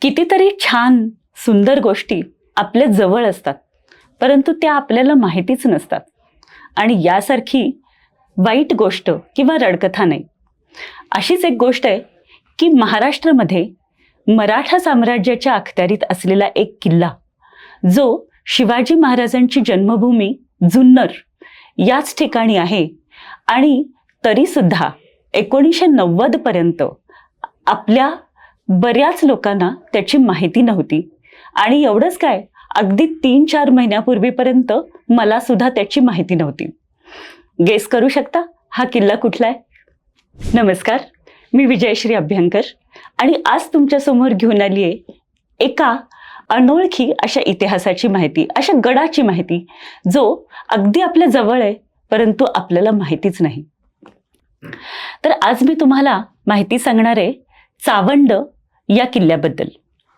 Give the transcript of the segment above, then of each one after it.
कितीतरी छान सुंदर गोष्टी आपल्या जवळ असतात, परंतु त्या आपल्याला माहितीच नसतात. आणि यासारखी वाईट गोष्ट किंवा रडकथा नाही. अशीच एक गोष्ट आहे की महाराष्ट्रामध्ये मराठा साम्राज्याच्या अखत्यारीत असलेला एक किल्ला, जो शिवाजी महाराजांची जन्मभूमी जुन्नर याच ठिकाणी आहे. आणि तरीसुद्धा 1990 पर्यंत आपल्या बऱ्याच लोकांना त्याची माहिती नव्हती. आणि एवढंच काय, अगदी 3-4 महिन्यापूर्वीपर्यंत मला सुद्धा त्याची माहिती नव्हती. गेस करू शकता हा किल्ला कुठला आहे? नमस्कार, मी विजयश्री अभ्यंकर आणि आज तुमच्यासमोर घेऊन आली आहे एका अनोळखी अशा इतिहासाची माहिती, अशा गडाची माहिती, जो अगदी आपल्या जवळ आहे परंतु आपल्याला माहितीच नाही. तर आज मी तुम्हाला माहिती सांगणार आहे चावंड या किल्ल्याबद्दल.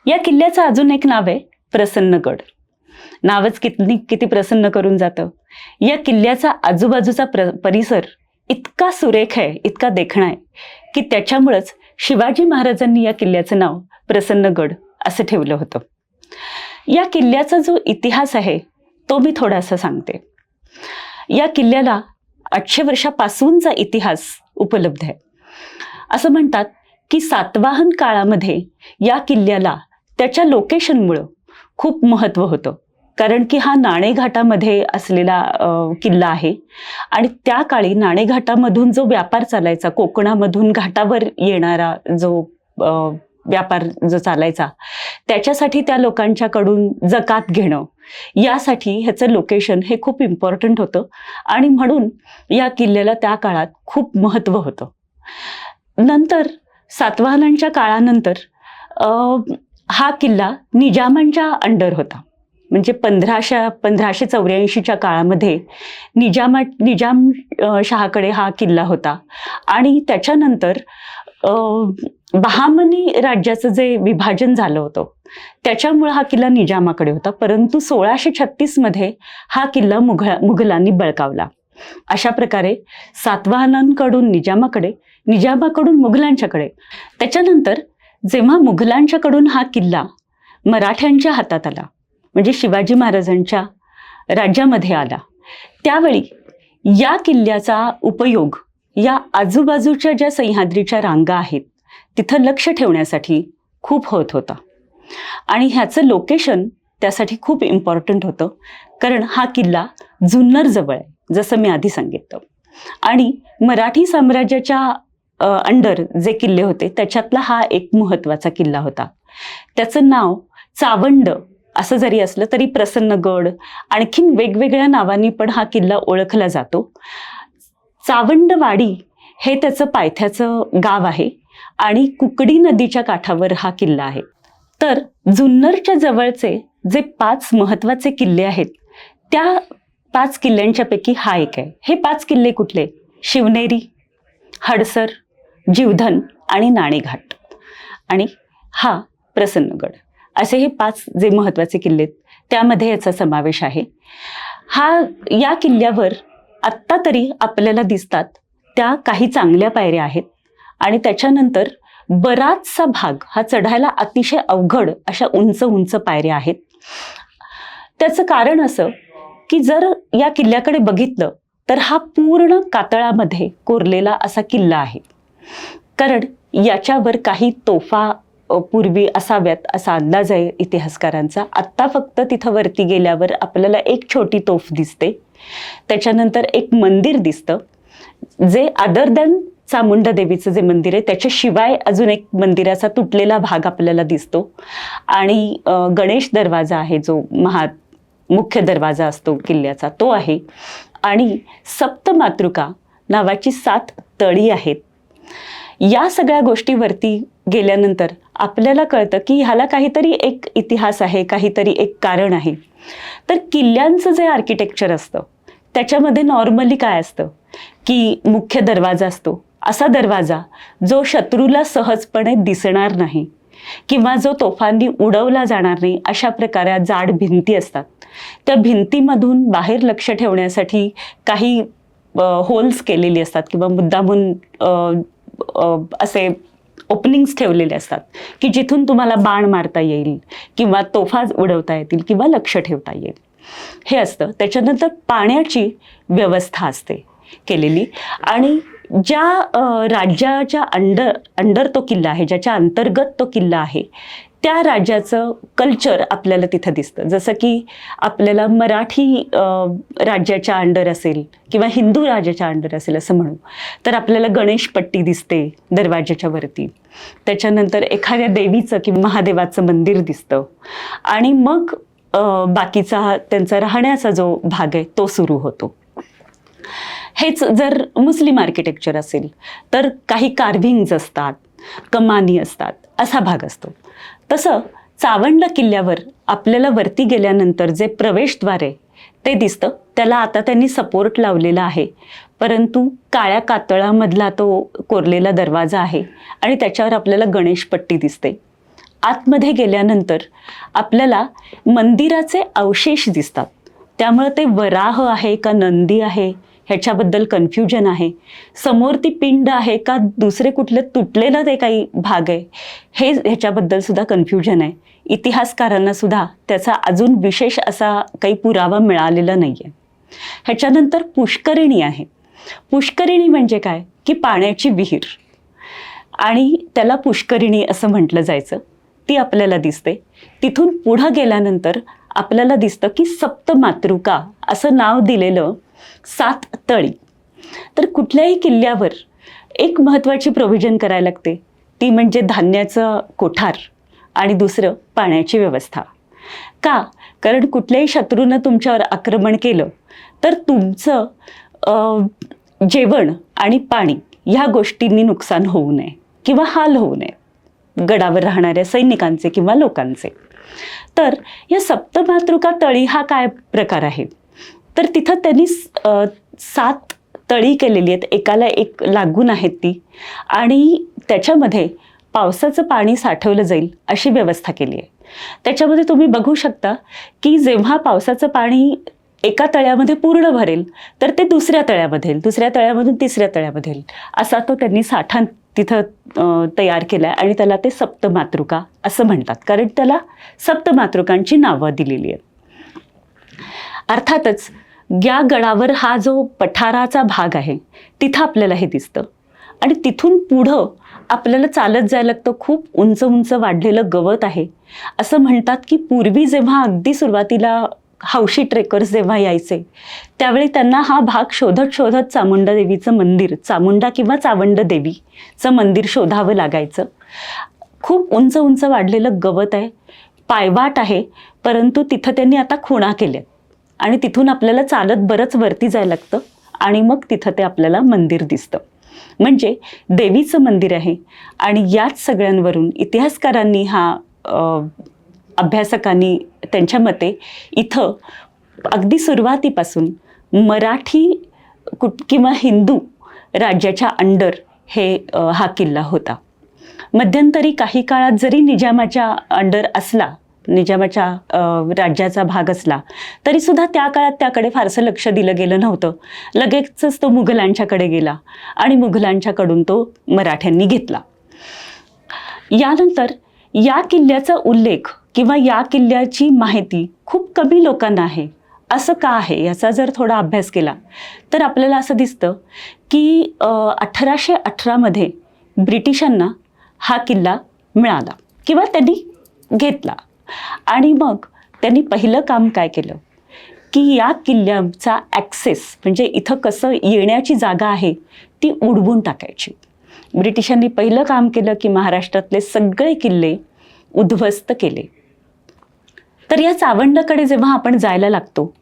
या किल्ल्याचं अजून एक नाव आहे प्रसन्नगड. नावच किती प्रसन्न करून जातं. या किल्ल्याचा आजूबाजूचा परिसर इतका सुरेख आहे, इतका देखणा आहे की त्याच्यामुळंच शिवाजी महाराजांनी या किल्ल्याचं नाव प्रसन्नगड असं ठेवलं होतं. या किल्ल्याचा जो इतिहास आहे तो मी थोडासा सांगते. या किल्ल्याला 800 वर्षापासूनचा इतिहास उपलब्ध आहे. असं म्हणतात की सातवाहन काळामध्ये या किल्ल्याला त्याच्या लोकेशनमुळं खूप महत्त्व होतं. कारण की हा नाणेघाटामध्ये असलेला किल्ला आहे आणि त्या काळी नाणेघाटामधून जो व्यापार चालायचा, कोकणामधून घाटावर येणारा जो व्यापार जो चालायचा, त्याच्यासाठी त्या लोकांच्याकडून जकात घेणं, यासाठी ह्याचं लोकेशन हे खूप इम्पॉर्टंट होतं. आणि म्हणून या किल्ल्याला त्या काळात खूप महत्त्व होतं. नंतर सातवाहनांच्या काळानंतर हा किल्ला निजामांच्या अंडर होता. म्हणजे 1584च्या काळामध्ये निजाम शहाकडे हा किल्ला होता. आणि त्याच्यानंतर बहामनी राज्याचं जे विभाजन झालं होतं त्याच्यामुळे हा किल्ला निजामाकडे होता. परंतु 1636मध्ये हा किल्ला मुघलांनी बळकावला. अशा प्रकारे सातवाहनांकडून निजामाकडे, निजामाकडून मुघलांच्याकडे. त्याच्यानंतर जेव्हा मुघलांच्याकडून हा किल्ला मराठ्यांच्या हातात आला, म्हणजे शिवाजी महाराजांच्या राज्यामध्ये आला, त्यावेळी या किल्ल्याचा उपयोग या आजूबाजूच्या ज्या सह्याद्रीच्या रांगा आहेत तिथं लक्ष ठेवण्यासाठी खूप होत होता. आणि ह्याचं लोकेशन त्यासाठी खूप इम्पॉर्टंट होतं. कारण हा किल्ला जुन्नर जवळ आहे, जसं मी आधी सांगितलं. आणि मराठी साम्राज्याच्या अंडर जे किल्ले होते त्याच्यातला हा एक महत्त्वाचा किल्ला होता. त्याचं नाव चावंड असं जरी असलं तरी प्रसन्नगड, आणखीन वेगवेगळ्या नावांनी पण हा किल्ला ओळखला जातो. चावंडवाडी हे त्याचं पायथ्याचं गाव आहे आणि कुकडी नदीच्या काठावर हा किल्ला आहे. तर जुन्नरच्या जवळचे जे 5 महत्त्वाचे किल्ले आहेत त्या 5 किल्ल्यांच्यापैकी हा एक आहे. हे 5 किल्ले कुठले? शिवनेरी, हडसर, जीवधन आणि नाणेघाट आणि हा प्रसन्नगड, असे हे 5 जे महत्त्वाचे किल्ले आहेत त्यामध्ये याचा समावेश आहे. या किल्ल्यावर आत्ता तरी आपल्याला दिसतात त्या काही चांगल्या पायऱ्या आहेत आणि त्याच्यानंतर बराचसा भाग हा चढायला अतिशय अवघड अशा उंच उंच पायऱ्या आहेत. त्याचं कारण असं की जर या किल्ल्याकडे बघितलं तर हा पूर्ण कातळामध्ये कोरलेला असा किल्ला आहे. कारण याच्यावर काही तोफा पूर्वी असाव्यात असा अंदाज आहे इतिहासकारांचा. आत्ता फक्त तिथं वरती गेल्यावर आपल्याला एक छोटी तोफ दिसते. त्याच्यानंतर एक मंदिर दिसतं, जे अदर दॅन चामुंडा देवीचं जे मंदिर आहे त्याच्याशिवाय अजून एक मंदिराचा तुटलेला भाग आपल्याला दिसतो. आणि गणेश दरवाजा आहे, जो मुख्य दरवाजा असतो किल्ल्याचा, तो आहे. आणि सप्तमातृका नावाची 7 तळी आहेत. या सगळ्या गोष्टीवरती गेल्यानंतर आपल्याला कळतं की ह्याला काहीतरी एक इतिहास आहे, काहीतरी एक कारण आहे. तर किल्ल्यांचं जे आर्किटेक्चर असतं त्याच्यामध्ये नॉर्मली काय असतं की मुख्य दरवाजा असतो, असा दरवाजा जो शत्रूला सहजपणे दिसणार नाही किंवा जो तोफांनी उडवला जाणार नाही, अशा प्रकारे जाड भिंती असतात. त्या भिंतीमधून बाहेर लक्ष ठेवण्यासाठी काही होल्स केलेली असतात किंवा मुद्दामून असे ओपनिंग्स ठेवलेले असतात की जिथून तुम्हाला बाण मारता येईल किंवा तोफा उडवता येतील किंवा लक्ष ठेवता येईल, हे असतं. त्याच्यानंतर पाण्याची व्यवस्था असते केलेली, आणि ज्या राज्याच्या अंडर तो किल्ला आहे, ज्याच्या अंतर्गत तो किल्ला आहे, त्या राज्याचं कल्चर आपल्याला तिथं दिसतं. जसं की आपल्याला मराठी राज्याच्या अंडर असेल किंवा हिंदू राज्याच्या अंडर असेल असं म्हणू, तर आपल्याला गणेशपट्टी दिसते दरवाजाच्या वरती. त्याच्यानंतर एखाद्या देवीचं किंवा महादेवाचं मंदिर दिसतं, आणि मग बाकीचा त्यांचा राहण्याचा जो भाग आहे तो सुरू होतो. हेच जर मुस्लिम आर्किटेक्चर असेल तर काही कार्विंग्ज असतात, कमानी असतात, असा भाग असतो. तसं चावंड किल्ल्यावर आपल्याला वरती गेल्यानंतर जे प्रवेशद्वार आहे ते दिसतं. त्याला आता त्यांनी सपोर्ट लावलेला आहे, परंतु काळ्या कातळामधला तो कोरलेला दरवाजा आहे आणि त्याच्यावर आपल्याला गणेशपट्टी दिसते. आतमध्ये गेल्यानंतर आपल्याला मंदिराचे अवशेष दिसतात. त्यामुळे ते वराह आहे का नंदी आहे ह्याच्याबद्दल कन्फ्युजन आहे. समोर ती पिंड आहे का दुसरे कुठले तुटलेलं ते काही भाग आहे, हे ह्याच्याबद्दल सुद्धा कन्फ्युजन आहे. इतिहासकारांना सुद्धा त्याचा अजून विशेष असा काही पुरावा मिळालेला नाही आहे. ह्याच्यानंतर पुष्करिणी आहे. पुष्करिणी म्हणजे काय की पाण्याची विहीर, आणि त्याला पुष्करिणी असं म्हटलं जायचं. ती आपल्याला दिसते. तिथून पुढं गेल्यानंतर आपल्याला दिसतं की सप्तमातृका असं नाव दिलेलं 7 तळी. तर कुठल्याही किल्ल्यावर एक महत्त्वाची प्रोव्हिजन करायला लागते, ती म्हणजे धान्याचं कोठार आणि दुसरं पाण्याची व्यवस्था. का? कारण कुठल्याही शत्रूनं तुमच्यावर आक्रमण केलं तर तुमचं जेवण आणि पाणी ह्या गोष्टींनी नुकसान होऊ नये किंवा हाल होऊ नये गडावर राहणाऱ्या सैनिकांचे किंवा लोकांचे. तर या सप्तमातृका तळी हा काय प्रकार आहे, तर तिथं त्यांनी 7 तळी केलेली आहेत, एकाला एक लागून आहेत ती, आणि त्याच्यामध्ये पावसाचं पाणी साठवलं जाईल अशी व्यवस्था केली आहे. त्याच्यामध्ये तुम्ही बघू शकता की जेव्हा पावसाचं पाणी एका तळ्यामध्ये पूर्ण भरेल तर ते दुसऱ्या तळ्यामध्ये, दुसऱ्या तळ्यामधून तिसऱ्या तळ्यामध्ये, असा तो त्यांनी साठा तिथं तयार केला आहे, आणि त्याला ते सप्तमातृका असं म्हणतात, कारण त्याला सप्तमातृकांची नावं दिलेली आहेत. अर्थातच या गडावर हा जो पठाराचा भाग आहे तिथं आपल्याला हे दिसतं, आणि तिथून पुढं आपल्याला चालत जायला लागतं. खूप उंच उंच वाढलेलं गवत आहे. असं म्हणतात की पूर्वी जेव्हा अगदी सुरुवातीला हौशी ट्रेकर्स जेव्हा यायचे त्यावेळी त्यांना हा भाग शोधत शोधत चामुंडा देवीचं मंदिर, चामुंडा किंवा चावंड देवीचं मंदिर शोधावं लागायचं. खूप उंच उंच वाढलेलं गवत आहे, पायवाट आहे, परंतु तिथं त्यांनी आता खुणा केल्यात, आणि तिथून आपल्याला चालत बरंच वरती जायला लागतं, आणि मग तिथं ते आपल्याला मंदिर दिसतं. म्हणजे देवीचं मंदिर आहे. आणि याच सगळ्यांवरून इतिहासकारांनी अभ्यासकांनी त्यांच्या मते इथं अगदी सुरुवातीपासून मराठी किंवा हिंदू राज्याच्या अंडर हा किल्ला होता. मध्यंतरी काही काळात जरी निजामाच्या अंडर असला, निजामाच्या राज्याचा भाग असला, तरी सुद्धा त्या काळात त्याकडे फारसं लक्ष दिलं गेलं नव्हतं. लगेचच तो मुघलांच्याकडे गेला आणि मुघलांच्याकडून तो मराठ्यांनी घेतला. यानंतर या किल्ल्याचा उल्लेख किंवा या किल्ल्याची माहिती खूप कमी लोकांना आहे. असं का आहे याचा जर थोडा अभ्यास केला तर आपल्याला असं दिसतं की 1818मध्ये ब्रिटिशांना हा किल्ला मिळाला किंवा त्यांनी घेतला, आणि मग त्यांनी पहिलं काम काय केलं की या किल्ल्याचा ॲक्सेस म्हणजे इथं कसं येण्याची जागा आहे ती उडवून टाकायची. ब्रिटिशांनी पहिलं काम केलं की महाराष्ट्रातले सगळे किल्ले उद्ध्वस्त केले. तर या चावंडकडे जेव्हा आपण जायला लागतो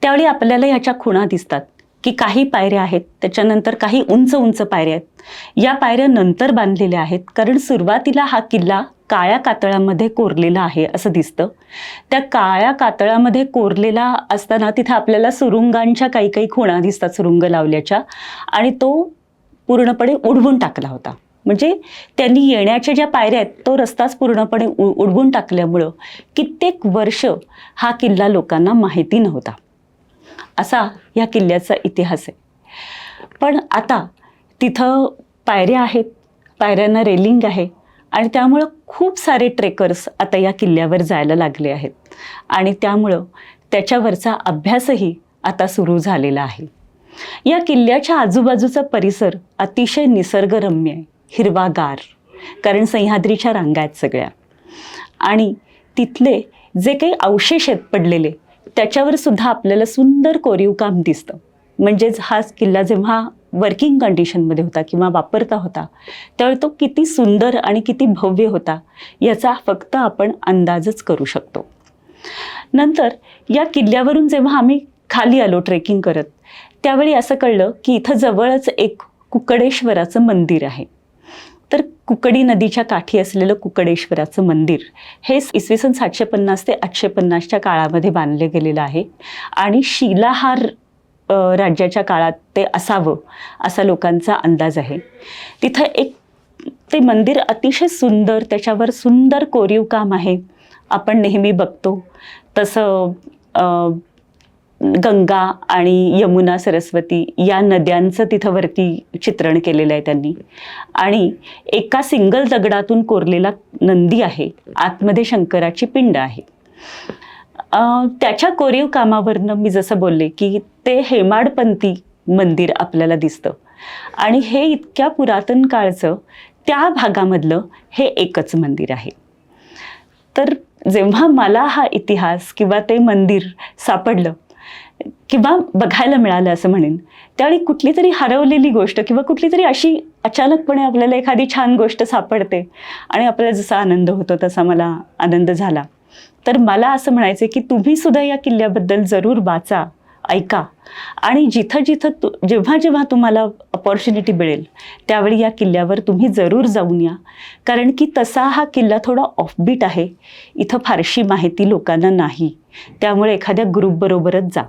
त्यावेळी आपल्याला ह्याच्या खुणा दिसतात की काही पायऱ्या आहेत, त्याच्यानंतर काही उंच उंच पायऱ्या आहेत. या पायऱ्या नंतर बांधलेल्या आहेत, कारण सुरुवातीला हा किल्ला काळ्या कातळामध्ये कोरलेला आहे असं दिसतं. त्या काळ्या कातळामध्ये कोरलेला असताना तिथे आपल्याला सुरुंगांच्या काही काही खुणा दिसतात, सुरुंग लावल्याच्या, आणि तो पूर्णपणे उडवून टाकला होता. म्हणजे त्यांनी येण्याच्या ज्या पायऱ्या आहेत तो रस्ताच पूर्णपणे उडवून टाकल्यामुळं कित्येक वर्ष हा किल्ला लोकांना माहिती नव्हता. असा या किल्ल्याचा इतिहास आहे. पण आता तिथं पायऱ्या आहेत पायऱ्यांना रेलिंग आहे आणि त्यामुळं खूप सारे ट्रेकर्स आता या किल्ल्यावर जायला लागले आहेत आणि त्यामुळं त्याच्यावरचा अभ्यासही आता सुरू झालेला आहे. या किल्ल्याच्या आजूबाजूचा परिसर अतिशय निसर्गरम्य आहे, हिरवागार, कारण सह्याद्रीच्या रांगा आहेत सगळ्या. आणि तिथले जे काही अवशेष आहेत पडलेले त्याच्यावर सुद्धा आपल्याला सुंदर कोरीव काम दिसतं. म्हणजेच हा किल्ला जेव्हा वर्किंग कंडिशनमध्ये होता किंवा वापरता होता त्यावेळी तो किती सुंदर आणि किती भव्य होता याचा फक्त आपण अंदाजच करू शकतो. नंतर या किल्ल्यावरून जेव्हा आम्ही खाली आलो ट्रेकिंग करत, त्यावेळी असं कळलं की इथं जवळच एक कुकडेश्वराचं मंदिर आहे. तर कुकडी नदीच्या काठी असलेलं कुकडेश्वराचं मंदिर हे इसवी सन 750 ते 850च्या काळामध्ये बांधले गेलेलं आहे आणि शिलाहार राज्याच्या काळात ते असावं असा लोकांचा अंदाज आहे. तिथं एक ते मंदिर अतिशय सुंदर, त्याच्यावर सुंदर कोरीव काम आहे. आपण नेहमी बघतो तसं गंगा आणि यमुना, सरस्वती या नद्यांचं तिथं वरती चित्रण केलेलं आहे त्यांनी. आणि एका सिंगल दगडातून कोरलेला नंदी आहे, आतमध्ये शंकराची पिंड आहे. त्याच्या कोरीव कामावरनं मी जसं बोलले की ते हेमाडपंथी मंदिर आपल्याला दिसतं आणि हे इतक्या पुरातन काळचं त्या भागामधलं हे एकच मंदिर आहे. तर जेव्हा मला हा इतिहास किंवा ते मंदिर सापडलं किंवा बघायला मिळालं असं म्हणेन, त्यावेळी कुठली तरी हरवलेली गोष्ट किंवा कुठली तरी अशी अचानकपणे आपल्याला एखादी छान गोष्ट सापडते आणि आपल्याला जसा आनंद होतो तसा मला आनंद झाला. तर मला असं म्हणायचं की तुम्ही सुद्धा या किल्ल्याबद्दल जरूर वाचा, ऐका आणि जिथं जिथं जेव्हा जेव्हा तुम्हाला अपॉर्च्युनिटी मिळेल त्यावेळी या किल्ल्यावर तुम्ही जरूर जाऊन या. कारण की तसा हा किल्ला थोडा ऑफबीट आहे, इथं फारशी माहिती लोकांना नाही, त्यामुळे एखाद्या ग्रुपबरोबरच जा.